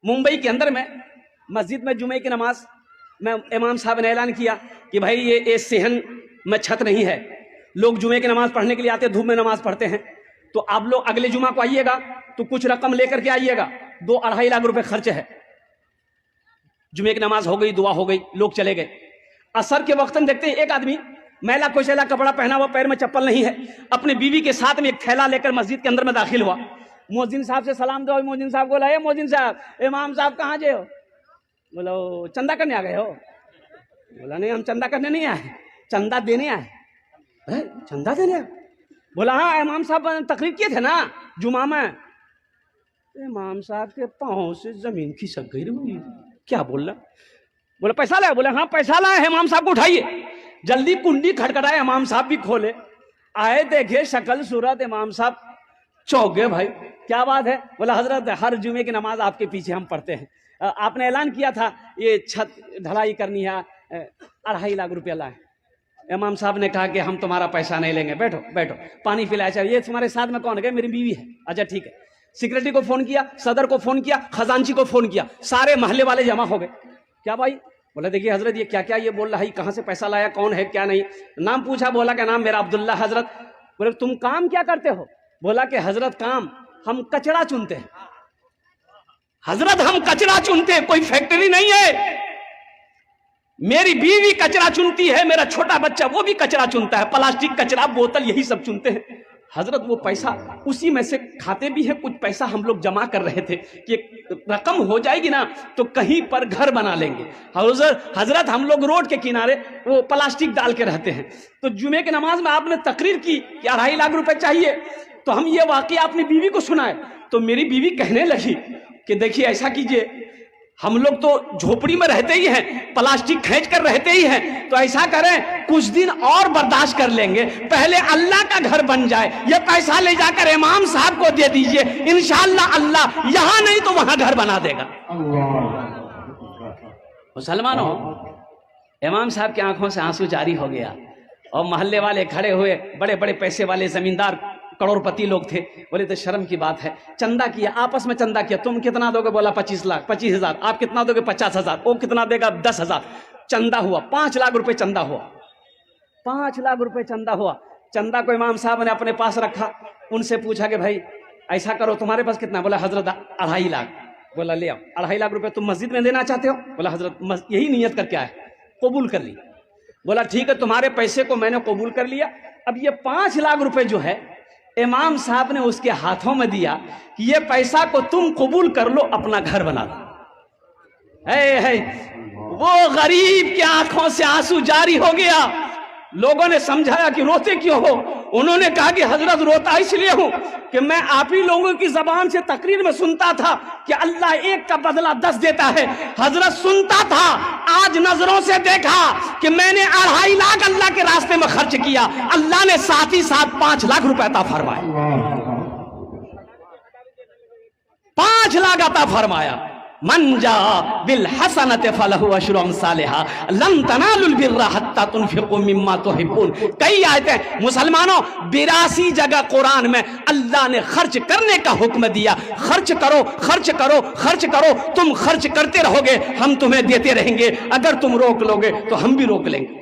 ممبئی کے اندر میں مسجد میں جمعے کی نماز میں امام صاحب نے اعلان کیا کہ بھائی یہ صحن میں چھت نہیں ہے، لوگ جمعے کی نماز پڑھنے کے لیے آتے ہیں، دھوپ میں نماز پڑھتے ہیں، تو آپ لوگ اگلے جمعہ کو آئیے گا تو کچھ رقم لے کر کے آئیے گا، 2-2.5 لاکھ روپے خرچ ہے۔ جمعے کی نماز ہو گئی، دعا ہو گئی، لوگ چلے گئے۔ عصر کے وقت دیکھتے ہیں ایک آدمی میلا کوشیلا کپڑا پہنا ہوا، پیر میں چپل نہیں ہے، اپنی بیوی کے ساتھ میں ایک تھیلا لے کر مسجد کے اندر میں داخل ہوا۔ مؤذن صاحب سے سلام دو، مؤذن صاحب بولا، اے مؤذن صاحب، امام صاحب کہاں جے ہو؟ بولا چندہ کرنے آ گئے ہو؟ بولا نہیں، ہم چندہ کرنے نہیں آئے، چندہ دینے آئے۔ چندہ دینے آئے؟ بولا ہاں، امام صاحب تقریر کیے تھے نا جمعہ میں۔ امام صاحب کے پاؤں سے زمین کھسک گئی، کیا بول رہا؟ بولا پیسہ لائے؟ بولا ہاں پیسہ لائے، امام صاحب کو اٹھائیے۔ جلدی کنڈی کھٹکھٹائے، امام صاحب بھی کھولے، آئے دیکھے شکل صورت، امام صاحب چوک گئے۔ بھائی کیا بات ہے؟ بولا حضرت ہر جمعے کی نماز آپ کے پیچھے ہم پڑھتے ہیں، آپ نے اعلان کیا تھا یہ چھت ڈھلائی کرنی ہے، 2.5 لاکھ روپیہ لائے۔ امام صاحب نے کہا کہ ہم تمہارا پیسہ نہیں لیں گے، بیٹھو بیٹھو، پانی پلایا چاہیے۔ یہ تمہارے ساتھ میں کون ہے؟ میری بیوی ہے۔ اچھا ٹھیک ہے۔ سیکرٹری کو فون کیا، صدر کو فون کیا، خزانچی کو فون کیا، سارے محلے والے جمع ہو گئے۔ کیا بھائی؟ بولا دیکھیے حضرت یہ کیا کیا یہ بول رہا ہے، کہاں سے پیسہ لایا، کون ہے کیا نہیں، نام پوچھا، بولا کہ نام میرا عبداللہ حضرت۔ بولے تم کام کیا کرتے ہو؟ بولا کہ حضرت کام ہم کچڑا چنتے ہیں، حضرت ہم کچڑا چنتے ہیں، کوئی فیکٹری نہیں ہے، میری بیوی کچرا چنتی ہے، میرا چھوٹا بچہ وہ بھی کچرا چنتا ہے، پلاسٹک کچرا بوتل یہی سب چنتے ہیں۔ حضرت وہ پیسہ اسی میں سے کھاتے بھی ہیں، کچھ پیسہ ہم لوگ جمع کر رہے تھے کہ رقم ہو جائے گی نا تو کہیں پر گھر بنا لیں گے۔ حضرت ہم لوگ روڈ کے کنارے وہ پلاسٹک ڈال کے رہتے ہیں، تو جمعے کی نماز میں آپ نے تقریر کی کہ 2.5 لاکھ روپے چاہیے، تو ہم یہ واقعہ اپنی بیوی کو سنائے، تو میری بیوی کہنے لگی کہ دیکھیے ایسا کیجئے، ہم لوگ تو جھوپڑی میں رہتے ہی ہیں، پلاسٹک کھینچ کر رہتے ہی ہیں، تو ایسا کریں کچھ دن اور برداشت کر لیں گے، پہلے اللہ کا گھر بن جائے، یہ پیسہ لے جا کر امام صاحب کو دے دیجئے، انشاءاللہ اللہ یہاں نہیں تو وہاں گھر بنا دے گا۔ مسلمانوں، امام صاحب کی آنکھوں سے آنسو جاری ہو گیا، اور محلے والے کھڑے ہوئے، بڑے بڑے پیسے والے زمیندار کروڑ پتی لوگ تھے، بولے تو شرم کی بات ہے، چندہ کیا، آپس میں چندہ کیا، تم کتنا دو گے؟ بولا 25,000، آپ کتنا دو گے؟ 50,000، وہ کتنا دے گا؟ 10,000، چندہ ہوا 5 لاکھ روپے چندہ ہوا، 5 لاکھ روپے چندہ ہوا۔ چندہ کو امام صاحب نے اپنے پاس رکھا، ان سے پوچھا کہ بھائی ایسا کرو تمہارے پاس کتنا؟ بولا حضرت 2.5 لاکھ۔ بولا لے آؤ، 2.5 لاکھ روپے تم مسجد میں دینا چاہتے ہو؟ بولا حضرت یہی نیت کر کے آئے، قبول کر لی۔ بولا ٹھیک ہے، تمہارے پیسے کو میں نے قبول کر لیا، اب یہ 5 لاکھ روپے جو ہے امام صاحب نے اس کے ہاتھوں میں دیا کہ یہ پیسہ کو تم قبول کر لو، اپنا گھر بنا دو۔ وہ غریب کی آنکھوں سے آنسو جاری ہو گیا۔ لوگوں نے سمجھایا کہ روتے کیوں ہو؟ انہوں نے کہا کہ حضرت روتا اس لیے ہوں کہ میں آپ ہی لوگوں کی زبان سے تقریر میں سنتا تھا کہ اللہ 1 کا بدلہ 10 دیتا ہے، حضرت سنتا تھا، آج نظروں سے دیکھا کہ میں نے 2.5 لاکھ اللہ کے راستے میں خرچ کیا، اللہ نے ساتھ ہی ساتھ 5 لاکھ روپے عطا فرمائے، 5 لاکھ عطا فرمایا۔ من جاء بالحسنۃ فلہ عشر امثالھا لن تنالوا البر حتى تنفقوا مما تحبون۔ کئی آیتیں مسلمانوں 82 جگہ قرآن میں اللہ نے خرچ کرنے کا حکم دیا، خرچ کرو خرچ کرو خرچ کرو، تم خرچ کرتے رہو گے ہم تمہیں دیتے رہیں گے، اگر تم روک لو گے تو ہم بھی روک لیں گے۔